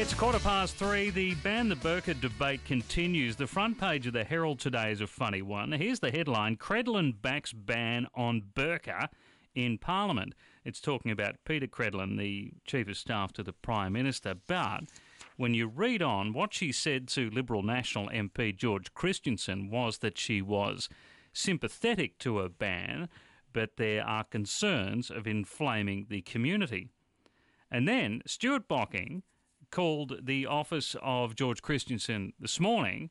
It's 3:15. The ban the burqa debate continues. The front page of the Herald today is a funny one. Here's the headline: Credlin backs ban on burqa in Parliament. It's talking about Peter Credlin, the Chief of Staff to the Prime Minister. But when you read on, what she said to Liberal National MP George Christensen was that she was sympathetic to a ban, but there are concerns of inflaming the community. And then Stuart Bocking called the office of George Christensen this morning,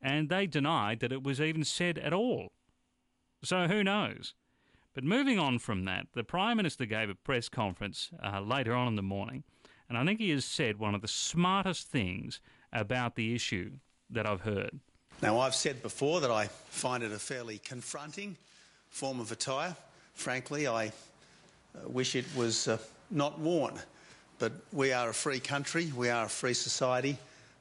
and they denied that it was even said at all. So who knows? But moving on from that, the Prime Minister gave a press conference later on in the morning, and I think he has said one of the smartest things about the issue that I've heard. Now, I've said before that I find it a fairly confronting form of attire. Frankly, I wish it was not worn. But we are a free country, we are a free society,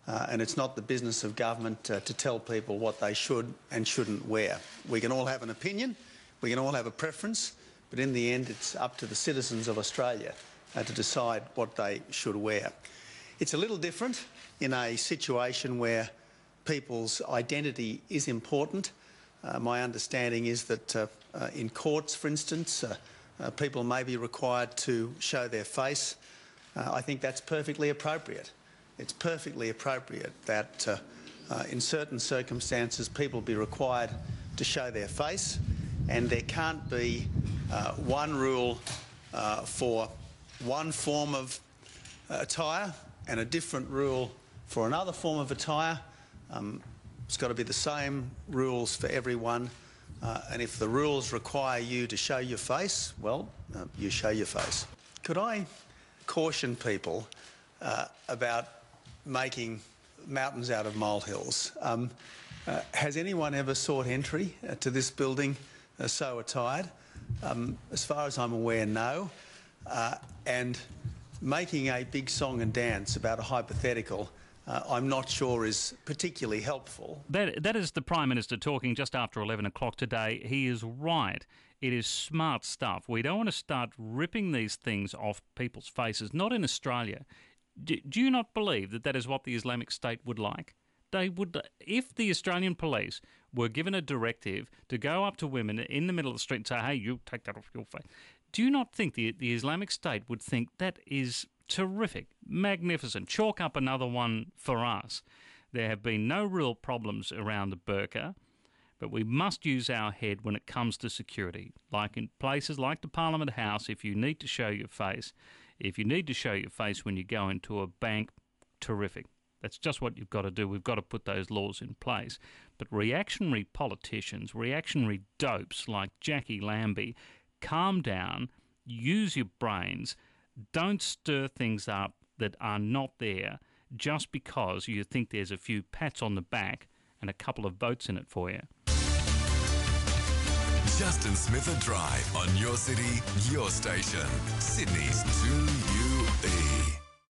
and it's not the business of government to tell people what they should and shouldn't wear. We can all have an opinion, we can all have a preference, but in the end it's up to the citizens of Australia to decide what they should wear. It's a little different in a situation where people's identity is important. My understanding is that in courts, for instance, people may be required to show their face. I think that's perfectly appropriate. It's perfectly appropriate that in certain circumstances people be required to show their face, and there can't be one rule for one form of attire and a different rule for another form of attire. It's got to be the same rules for everyone, and if the rules require you to show your face, well, you show your face. Could I caution people about making mountains out of molehills? Has anyone ever sought entry to this building so attired? As far as I'm aware, no. And making a big song and dance about a hypothetical, I'm not sure is particularly helpful. That is the Prime Minister talking just after 11 o'clock today. He is right. It is smart stuff. We don't want to start ripping these things off people's faces, not in Australia. Do you not believe that that is what the Islamic State would like? They would, if the Australian police were given a directive to go up to women in the middle of the street and say, hey, you take that off your face, do you not think the Islamic State would think that is terrific, magnificent, chalk up another one for us? There have been no real problems around the burqa, but we must use our head when it comes to security. Like in places like the Parliament House, if you need to show your face, when you go into a bank, terrific. That's just what you've got to do. We've got to put those laws in place. But reactionary politicians, reactionary dopes like Jackie Lambie, calm down, use your brains, don't stir things up that are not there just because you think there's a few pats on the back and a couple of votes in it for you. Justin Smith Drive on Your City, Your Station. Sydney's 2UB.